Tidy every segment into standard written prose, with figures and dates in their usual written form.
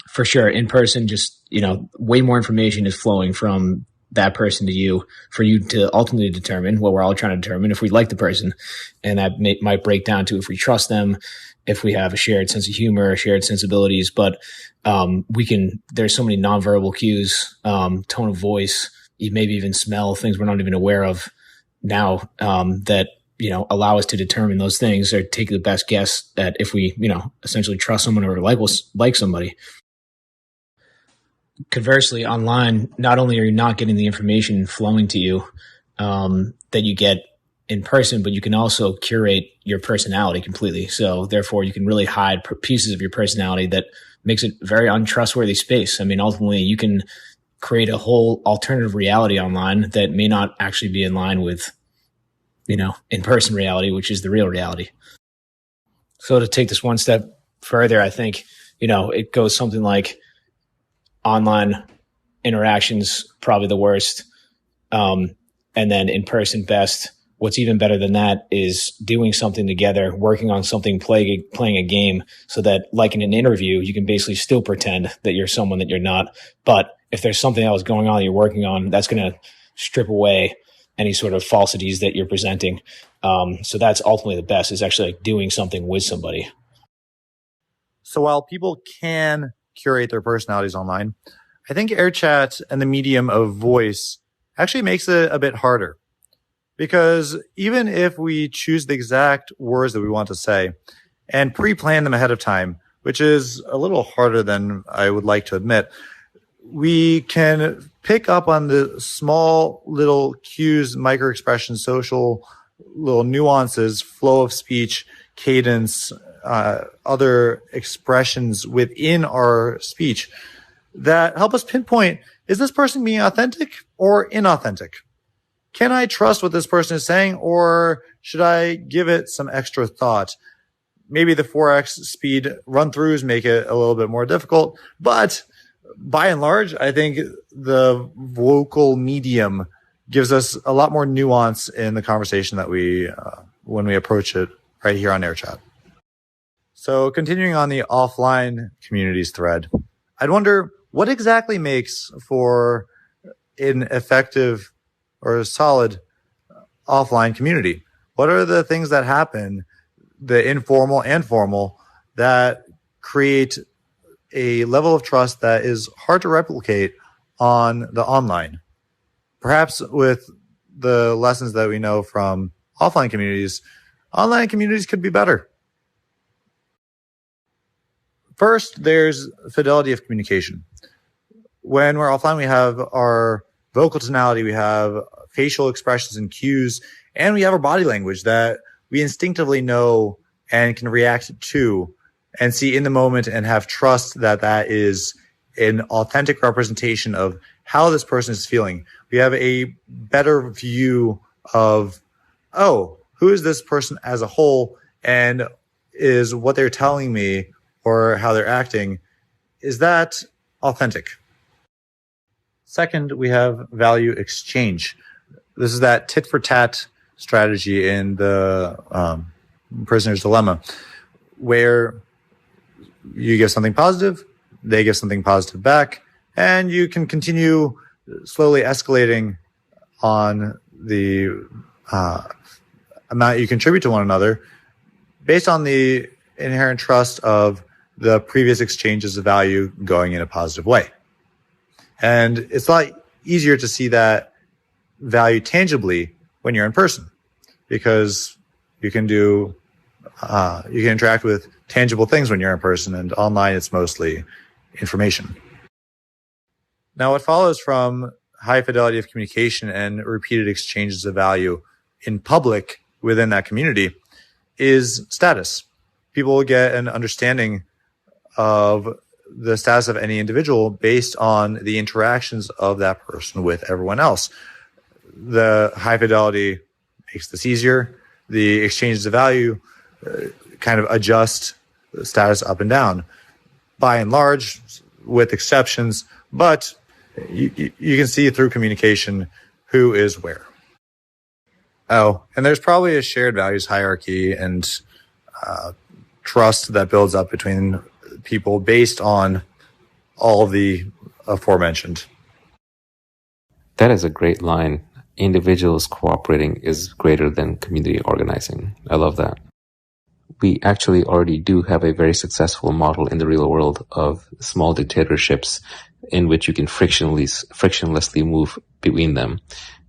For sure. In person, just, way more information is flowing from that person to you for you to ultimately determine what we're all trying to determine if we like the person. And that might break down to if we trust them, if we have a shared sense of humor, shared sensibilities. But there's so many nonverbal cues, tone of voice, maybe even smell, things we're not even aware of now, that, allow us to determine those things or take the best guess at if we, essentially trust someone or like somebody. Conversely, online, not only are you not getting the information flowing to you that you get in person, but you can also curate your personality completely. So therefore, you can really hide pieces of your personality that makes it very untrustworthy space. I mean, ultimately, you can create a whole alternative reality online that may not actually be in line with, in-person reality, which is the real reality. So to take this one step further, I think, it goes something like online interactions, probably the worst. And then in person best. What's even better than that is doing something together, working on something, playing a game, so that like in an interview, you can basically still pretend that you're someone that you're not. But if there's something else going on that you're working on, that's going to strip away any sort of falsities that you're presenting. So that's ultimately the best, is actually like doing something with somebody. So while people can curate their personalities online, I think Airchat and the medium of voice actually makes it a bit harder. Because even if we choose the exact words that we want to say and pre-plan them ahead of time, which is a little harder than I would like to admit, we can pick up on the small little cues, microexpressions, social little nuances, flow of speech, cadence, other expressions within our speech that help us pinpoint, is this person being authentic or inauthentic? Can I trust what this person is saying, or should I give it some extra thought? Maybe the 4x speed run-throughs make it a little bit more difficult, but by and large, I think the vocal medium gives us a lot more nuance in the conversation that when we approach it right here on Airchat. So continuing on the offline communities thread, I'd wonder what exactly makes for an effective or a solid offline community? What are the things that happen, the informal and formal, that create a level of trust that is hard to replicate on the online? Perhaps with the lessons that we know from offline communities, online communities could be better. First, there's fidelity of communication. When we're offline, we have our vocal tonality, we have facial expressions and cues, and we have our body language that we instinctively know and can react to and see in the moment and have trust that that is an authentic representation of how this person is feeling. We have a better view of, who is this person as a whole, and is what they're telling me or how they're acting, is that authentic? Second, we have value exchange. This is that tit for tat strategy in the prisoner's dilemma, where you give something positive, they give something positive back, and you can continue slowly escalating on the amount you contribute to one another based on the inherent trust of the previous exchanges of value going in a positive way. And it's a lot easier to see that value tangibly when you're in person, because you can interact with tangible things when you're in person, and online it's mostly information. Now, what follows from high fidelity of communication and repeated exchanges of value in public within that community is status. People will get an understanding of the status of any individual based on the interactions of that person with everyone else. The high fidelity makes this easier. The exchanges of value kind of adjust the status up and down, by and large, with exceptions, but you can see through communication who is where. Oh, and there's probably a shared values hierarchy and trust that builds up between people based on all the aforementioned. That is a great line. Individuals cooperating is greater than community organizing. I love that. We actually already do have a very successful model in the real world of small dictatorships in which you can frictionlessly move between them.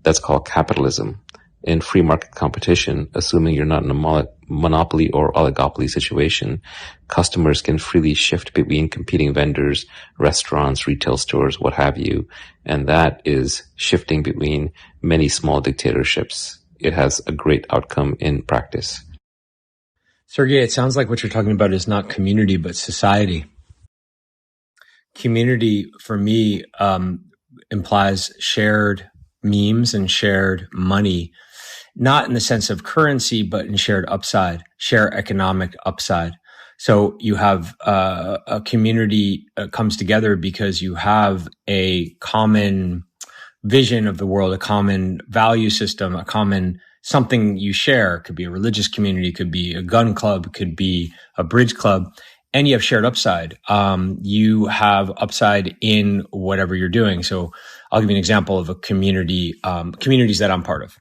That's called capitalism. In free market competition, assuming you're not in a monopoly or oligopoly situation, customers can freely shift between competing vendors, restaurants, retail stores, what have you. And that is shifting between many small dictatorships. It has a great outcome in practice. Sergey, it sounds like what you're talking about is not community, but society. Community, for me, implies shared memes and shared money, not in the sense of currency, but in shared upside, share economic upside. So you have a community comes together because you have a common vision of the world, a common value system, a common something you share. It could be a religious community, could be a gun club, could be a bridge club, and you have shared upside. You have upside in whatever you're doing. So I'll give you an example of a community, communities that I'm part of.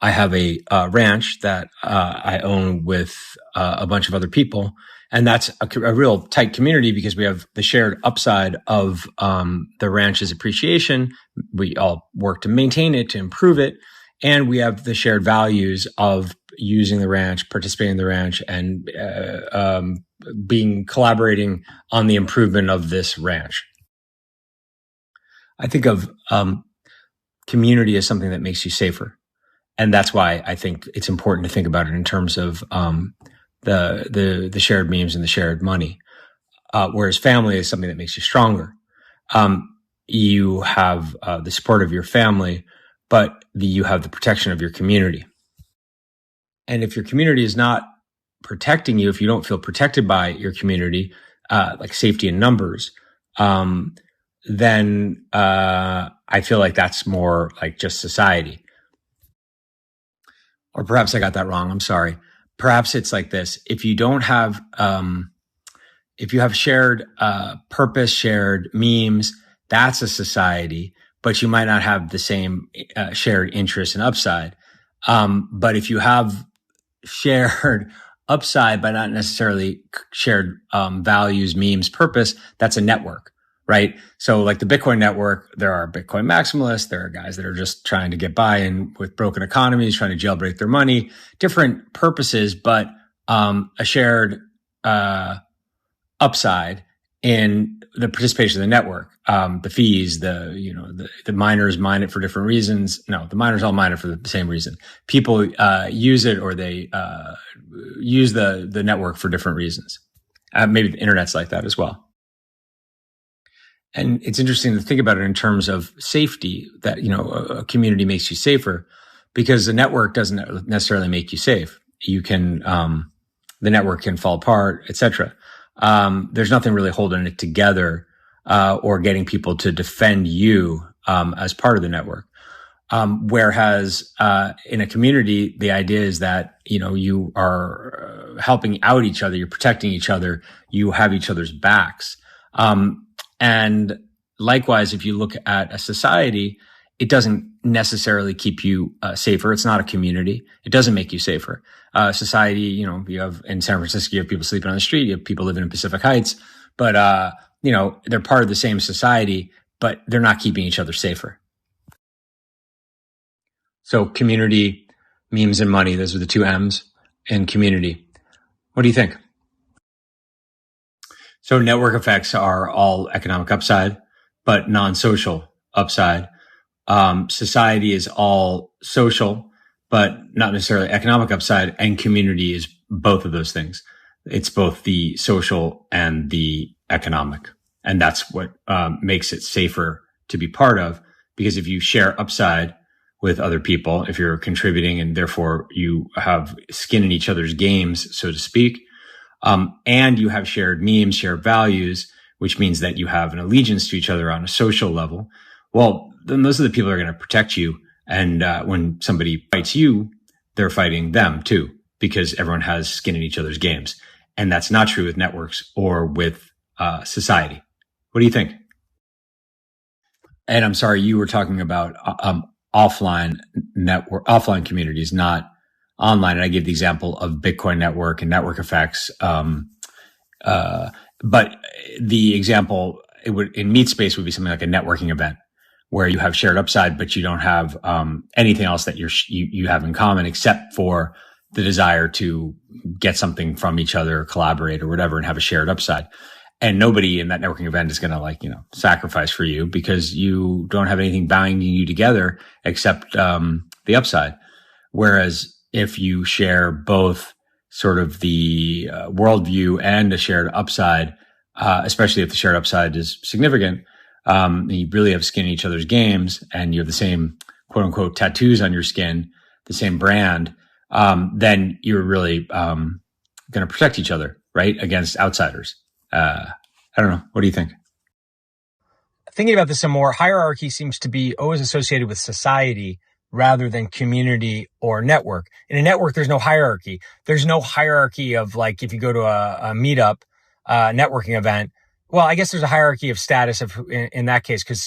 I have a ranch that I own with a bunch of other people, and that's a real tight community because we have the shared upside of the ranch's appreciation. We all work to maintain it, to improve it, and we have the shared values of using the ranch, participating in the ranch, and collaborating on the improvement of this ranch. I think of community as something that makes you safer. And that's why I think it's important to think about it in terms of the shared memes and the shared money. Whereas family is something that makes you stronger. You have the support of your family, but you have the protection of your community. And if your community is not protecting you, if you don't feel protected by your community, like safety in numbers, then I feel like that's more like just society. Or perhaps I got that wrong. I'm sorry. Perhaps it's like this. If you don't have, if you have shared purpose, shared memes, that's a society, but you might not have the same shared interest and upside. But if you have shared upside, but not necessarily shared values, memes, purpose, that's a network. Right. So like the Bitcoin network, there are Bitcoin maximalists. There are guys that are just trying to get by and with broken economies, trying to jailbreak their money, different purposes, but a shared upside in the participation of the network, the fees, the miners mine it for different reasons. No, the miners all mine it for the same reason. People use it or they use the network for different reasons. Maybe the internet's like that as well. And it's interesting to think about it in terms of safety, that, a community makes you safer because the network doesn't necessarily make you safe. You can, the network can fall apart, etc. There's nothing really holding it together, or getting people to defend you, as part of the network. Whereas, in a community, the idea is that, you are helping out each other, you're protecting each other, you have each other's backs. And likewise, if you look at a society, it doesn't necessarily keep you safer. It's not a community. It doesn't make you safer. Society, you have in San Francisco, you have people sleeping on the street, you have people living in Pacific Heights, but, they're part of the same society, but they're not keeping each other safer. So community, memes, and money, those are the two M's in community. What do you think? So network effects are all economic upside, but non-social upside. Society is all social, but not necessarily economic upside, and community is both of those things. It's both the social and the economic. And that's what makes it safer to be part of, because if you share upside with other people, if you're contributing and therefore you have skin in each other's games, so to speak, and you have shared memes, shared values, which means that you have an allegiance to each other on a social level. Well, then those are the people who are going to protect you. And when somebody fights you, they're fighting them too, because everyone has skin in each other's games. And that's not true with networks or with society. What do you think? And I'm sorry, you were talking about offline communities, not online. And I gave the example of Bitcoin network and network effects. But the example in meat space would be something like a networking event where you have shared upside, but you don't have anything else that you have in common except for the desire to get something from each other, collaborate or whatever, and have a shared upside. And nobody in that networking event is going to sacrifice for you because you don't have anything binding you together except the upside. Whereas if you share both sort of the worldview and a shared upside, especially if the shared upside is significant, you really have skin in each other's games and you have the same quote unquote tattoos on your skin, the same brand, then you're really going to protect each other, right? Against outsiders. I don't know. What do you think? Thinking about this some more, hierarchy seems to be always associated with society rather than community or network. In a network, there's no hierarchy. There's no hierarchy of like, if you go to a meetup, networking event, well, I guess there's a hierarchy of status in that case, because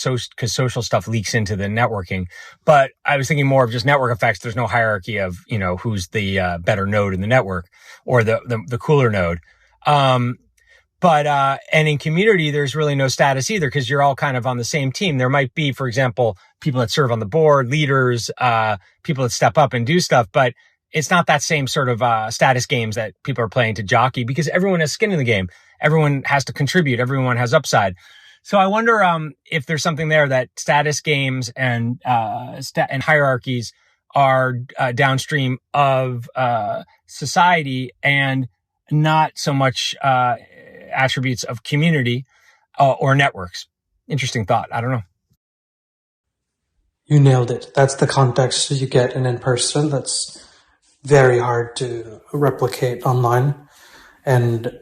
social stuff leaks into the networking. But I was thinking more of just network effects. There's no hierarchy of, who's the better node in the network or the cooler node. But in community, there's really no status either because you're all kind of on the same team. There might be, for example, people that serve on the board, leaders, people that step up and do stuff, but it's not that same sort of status games that people are playing to jockey because everyone has skin in the game. Everyone has to contribute. Everyone has upside. So I wonder if there's something there that status games and hierarchies are downstream of society and not so much attributes of community or networks. Interesting thought. I don't know. You nailed it. That's the context you get in person. That's very hard to replicate online. And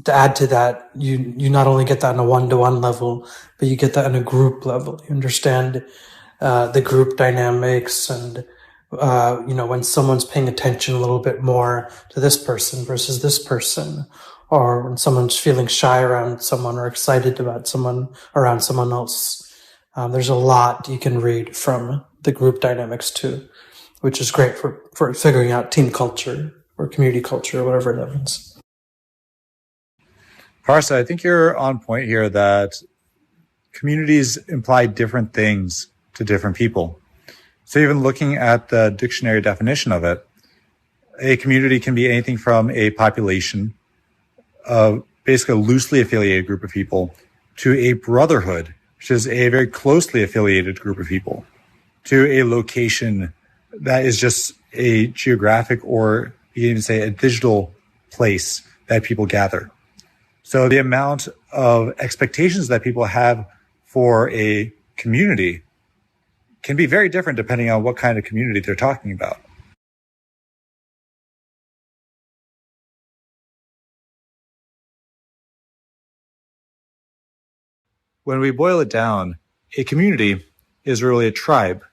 to add to that, you not only get that on a one-to-one level, but you get that on a group level. You understand the group dynamics and when someone's paying attention a little bit more to this person versus this person, or when someone's feeling shy around someone or excited about someone around someone else. There's a lot you can read from the group dynamics too, which is great for figuring out team culture or community culture or whatever that means. Parsa, I think you're on point here that communities imply different things to different people. So even looking at the dictionary definition of it, a community can be anything from a population of basically a loosely affiliated group of people to a brotherhood, which is a very closely affiliated group of people, to a location that is just a geographic or you can even say a digital place that people gather. So the amount of expectations that people have for a community can be very different depending on what kind of community they're talking about. When we boil it down, a community is really a tribe,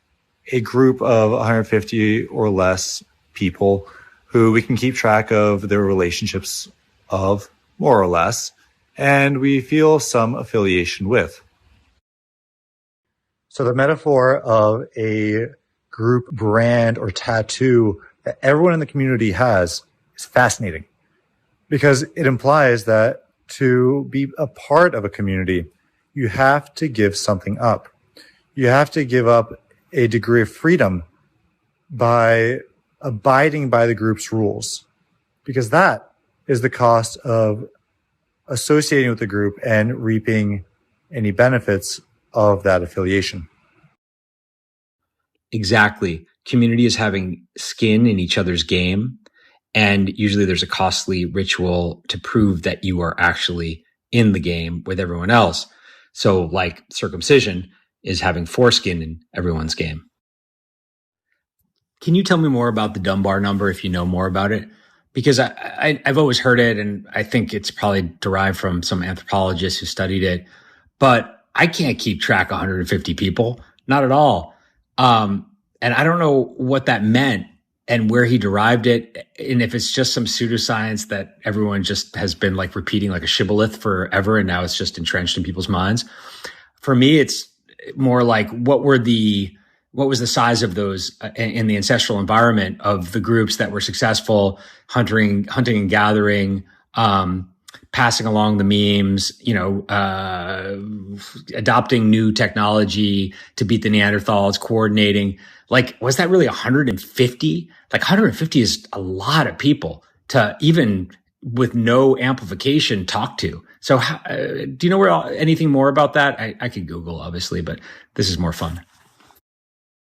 a group of 150 or less people who we can keep track of their relationships of, more or less, and we feel some affiliation with. So the metaphor of a group brand or tattoo that everyone in the community has is fascinating because it implies that to be a part of a community, you have to give something up. You have to give up a degree of freedom by abiding by the group's rules, because that is the cost of associating with the group and reaping any benefits of that affiliation. Exactly. Community is having skin in each other's game. And usually there's a costly ritual to prove that you are actually in the game with everyone else. So like circumcision is having foreskin in everyone's game. Can you tell me more about the Dunbar number if you know more about it? Because I've always heard it, and I think it's probably derived from some anthropologist who studied it. But I can't keep track of 150 people, not at all. And I don't know what that meant and where he derived it, and if it's just some pseudoscience that everyone just has been like repeating like a shibboleth forever, and now it's just entrenched in people's minds. For me, it's more like what was the size of those in the ancestral environment of the groups that were successful hunting and gathering, passing along the memes, adopting new technology to beat the Neanderthals, coordinating. Like, was that really 150? Like 150 is a lot of people to even with no amplification talk to. So do you know anything more about that? I could Google, obviously, but this is more fun.